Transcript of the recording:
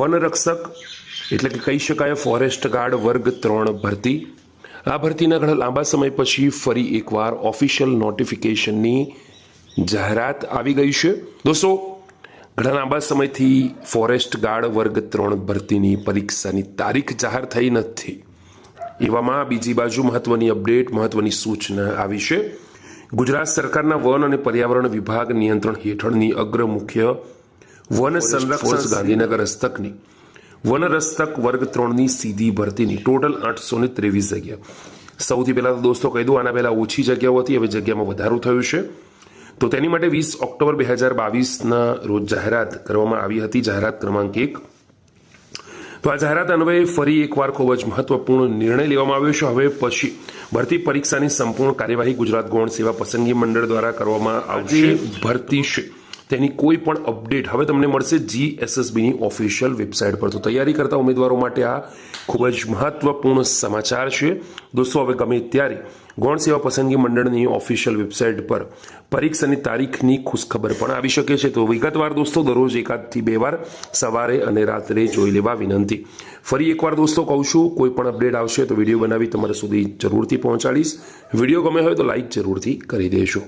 વનરક્ષક એટલે કે કહી શકાય ફોરેસ્ટ ગાર્ડ વર્ગ 3 ભરતી। આ ભરતીના ઘણા લાંબા સમય પછી ફરી એકવાર ઓફિશિયલ નોટિફિકેશનની જાહેરાત આવી ગઈ છે। દોસ્તો, ઘણા લાંબા સમયથી ફોરેસ્ટ ગાર્ડ વર્ગ 3 ભરતીની પરીક્ષાની તારીખ જાહેર થઈ નથી। એવામાં બીજી બાજુ મહત્વની અપડેટ, મહત્વની સૂચના આવી છે। ગુજરાત સરકારના વન અને પર્યાવરણ વિભાગ નિયંત્રણ હેઠળની અગ્ર મુખ્ય વન સંરક્ષણ ગાંધીનગર હસ્તકની વનરક્ષક વર્ગ 3ની સીધી ભરતીની ટોટલ 823 જગ્યા। સૌથી પહેલાં તો દોસ્તો કહી દઉં, આના પહેલાં ઓછી જગ્યાઓ હતી, હવે જગ્યામાં વધારો થયો છે। તો તેની માટે 20 ઓક્ટોબર 2022ના રોજ જાહેરાત કરવામાં આવી હતી, જાહેરાત ક્રમાંક 1। તો આ જાહેરાત અન્વયે ફરી એકવાર ખૂબ જ મહત્વપૂર્ણ નિર્ણય લેવામાં આવ્યો છે। હવે પછી ભરતી પરીક્ષાની સંપૂર્ણ કાર્યવાહી ગુજરાત ગૌણ સેવા પસંદગી મંડળ દ્વારા કરવામાં આવશે। ભરતી છે તેની કોઈ પણ અપડેટ હવે તમને મળશે GSSBની ઓફિશિયલ વેબસાઇટ પર। તો તૈયારી કરતા ઉમેદવારો માટે આ ખૂબ જ મહત્વપૂર્ણ સમાચાર છે દોસ્તો। હવે ગમે ત્યારે ગૌણ સેવા પસંદગી મંડળની ઓફિશિયલ વેબસાઇટ પર પરીક્ષાની તારીખની ખુશખબર પણ આવી શકે છે। તો વિગતવાર દોસ્તો દરરોજ 1 થી 2 વાર સવારે અને રાત્રે જોઈ લેવા વિનંતી। ફરી એકવાર દોસ્તો કહું છું, કોઈ પણ અપડેટ આવશે તો વિડીયો બનાવી તમારા સુધી જરૂરથી પહોંચાડીશ। વિડીયો ગમે હોય તો લાઇક જરૂરથી કરી દેશો।